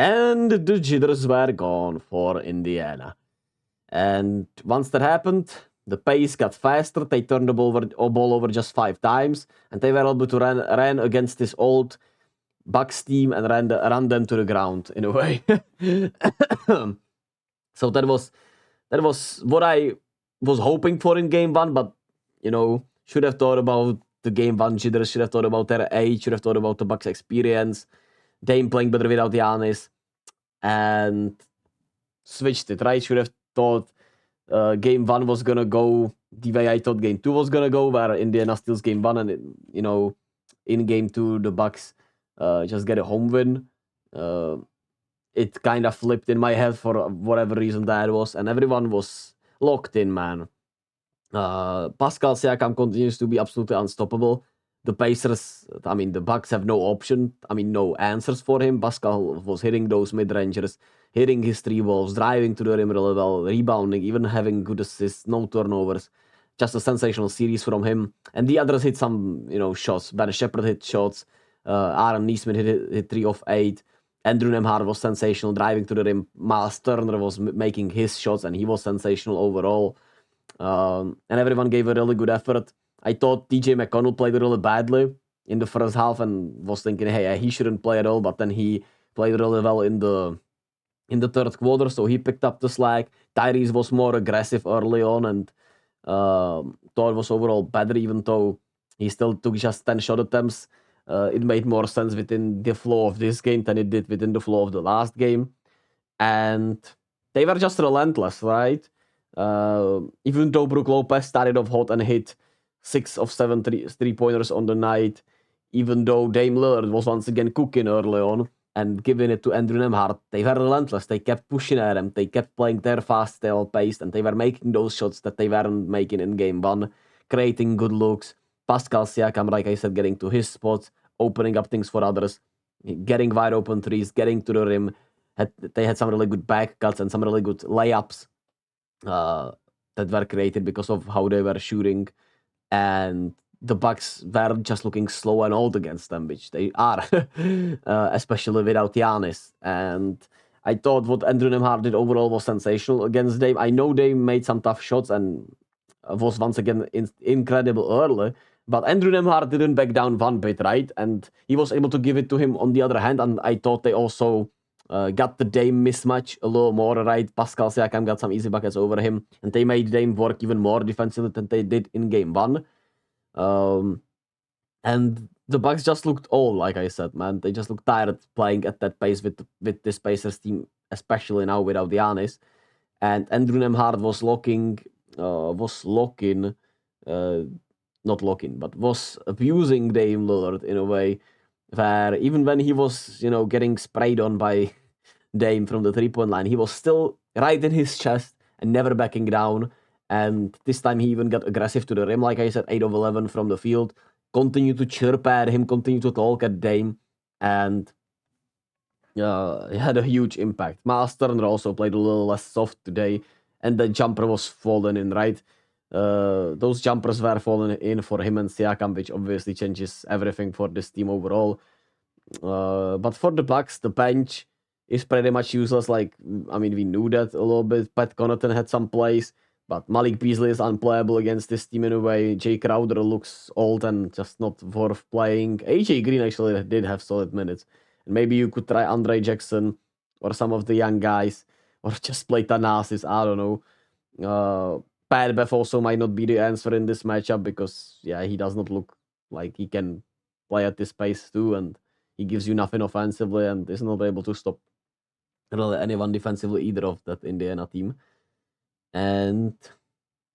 And the jitters were gone for Indiana. And once that happened, the pace got faster. They turned the ball over just 5 times, and they were able to run against this old Bucks team and ran them to the ground in a way. So that was what I was hoping for in game one, but should have thought about the game one jitters, should have thought about their age, should have thought about the Bucks experience, Dame playing better without Giannis, and switched it, right? Should have thought game one was gonna go the way I thought game two was gonna go, where Indiana steals game one, and in game two the Bucks just get a home win. It kind of flipped in my head for whatever reason that was, and everyone was locked in, man. Pascal Siakam continues to be absolutely unstoppable. The Pacers, the Bucks have no option. No answers for him. Pascal was hitting those mid-rangers, hitting his three balls, driving to the rim really well, rebounding, even having good assists, no turnovers. Just a sensational series from him. And the others hit some, shots. Ben Shepherd hit shots. Aaron Neesmith hit 3 of 8. Andrew Nembhard was sensational, driving to the rim. Miles Turner was making his shots, and he was sensational overall. And everyone gave a really good effort. I thought TJ McConnell played really badly in the first half, and was thinking, hey, he shouldn't play at all. But then he played really well in the third quarter, so he picked up the slack. Tyrese was more aggressive early on, and thought was overall better, even though he still took just 10 shot attempts. It made more sense within the flow of this game than it did within the flow of the last game. And they were just relentless, right? Even though Brook Lopez started off hot and hit 6 of 7 three-pointers on the night, even though Dame Lillard was once again cooking early on and giving it to Andrew Nembhard, they were relentless. They kept pushing at him. They kept playing their fast, stale pace, and they were making those shots that they weren't making in game one, creating good looks. Pascal Siakam, like I said, getting to his spots, opening up things for others, getting wide open threes, getting to the rim. They had some really good back cuts and some really good layups that were created because of how they were shooting. And the Bucks were just looking slow and old against them, which they are, especially without Giannis. And I thought what Andrew Nembhard did overall was sensational against Dame. I know they made some tough shots and was once again incredible early, but Andrew Nembhard didn't back down one bit, right? And he was able to give it to him on the other hand, and I thought they also got the Dame mismatch a little more, right? Pascal Siakam got some easy buckets over him, and they made Dame work even more defensively than they did in game one. And the Bucks just looked old, like I said, man. They just looked tired playing at that pace with this Pacers team, especially now without Giannis. And Andrew Nembhard was abusing Dame Lillard in a way where even when he was, getting sprayed on by Dame from the three-point line, he was still right in his chest and never backing down. And this time he even got aggressive to the rim, like I said, 8 of 11 from the field. Continue to chirp at him, continue to talk at Dame, and it had a huge impact. Miles Turner also played a little less soft today, and the jumper was falling in, right? Those jumpers were falling in for him and Siakam, which obviously changes everything for this team overall. But for the Bucks, the bench is pretty much useless. We knew that a little bit. Pat Connaughton had some plays, but Malik Beasley is unplayable against this team in a way. Jay Crowder looks old and just not worth playing. AJ Green actually did have solid minutes. And maybe you could try Andre Jackson or some of the young guys, or just play Thanasis, I don't know. Pat Bev also might not be the answer in this matchup because, he does not look like he can play at this pace too, and he gives you nothing offensively and is not able to stop really anyone defensively either of that Indiana team. And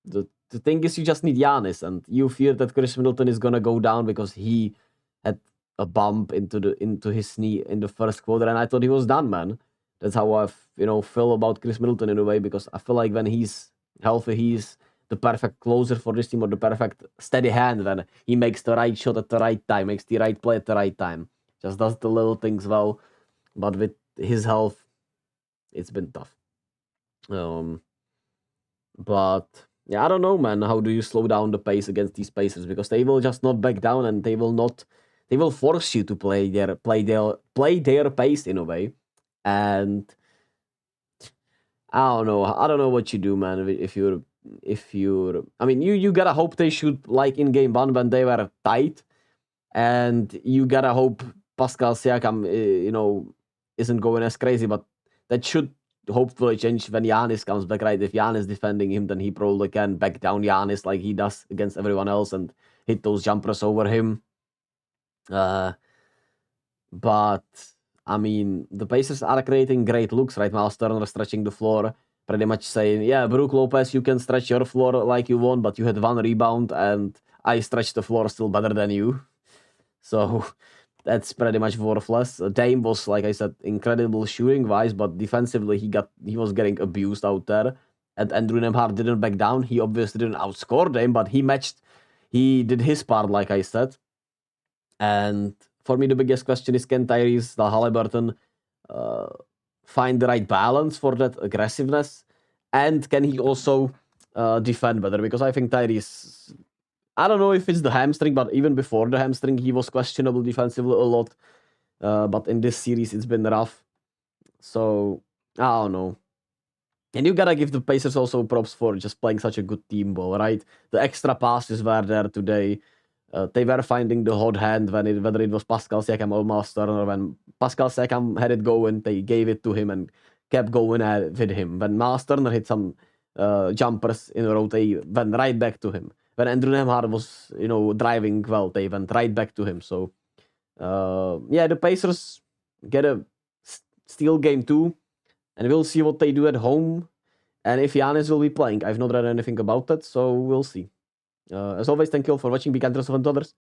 the thing is, you just need Giannis, and you fear that Chris Middleton is gonna go down because he had a bump into his knee in the first quarter, and I thought he was done, man. That's how I feel about Chris Middleton in a way, because I feel like when he's healthy, he's the perfect closer for this team, or the perfect steady hand when he makes the right shot at the right time, makes the right play at the right time, just does the little things well. But with his health, it's been tough. But I don't know, man. How do you slow down the pace against these Pacers? Because they will just not back down, and they will force you to play their pace in a way. And I don't know what you do, man. If you're, I mean, you gotta hope they shoot like in game one when they were tight, and you gotta hope Pascal Siakam, isn't going as crazy. But that should hopefully change when Giannis comes back, right? If Giannis defending him, then he probably can back down Giannis like he does against everyone else and hit those jumpers over him. But I mean, the Pacers are creating great looks right now. Turner stretching the floor, pretty much saying, "Yeah, Brook Lopez, you can stretch your floor like you want, but you had one rebound, and I stretched the floor still better than you." So that's pretty much worthless. Dame was, like I said, incredible shooting wise, but defensively he was getting abused out there. And Andrew Nemhard didn't back down. He obviously didn't outscore Dame, but he did his part, like I said. And for me, the biggest question is, can Tyrese the Halliburton uh, find the right balance for that aggressiveness? And can he also defend better? Because I think Tyrese, I don't know if it's the hamstring, but even before the hamstring, he was questionable defensively a lot. But in this series, it's been rough. So, I don't know. And you gotta give the Pacers also props for just playing such a good team ball, right? The extra passes were there today. They were finding the hot hand whether it was Pascal Siakam or Miles Turner. When Pascal Siakam had it going, they gave it to him and kept going with him. When Miles Turner hit some jumpers in a row, they went right back to him. When Andrew Nemhard was, driving well, they went right back to him. So, the Pacers get a steal game 2, and we'll see what they do at home. And if Giannis will be playing. I've not read anything about that, so we'll see. As always, thank you all for watching. Be kind to yourself and to others.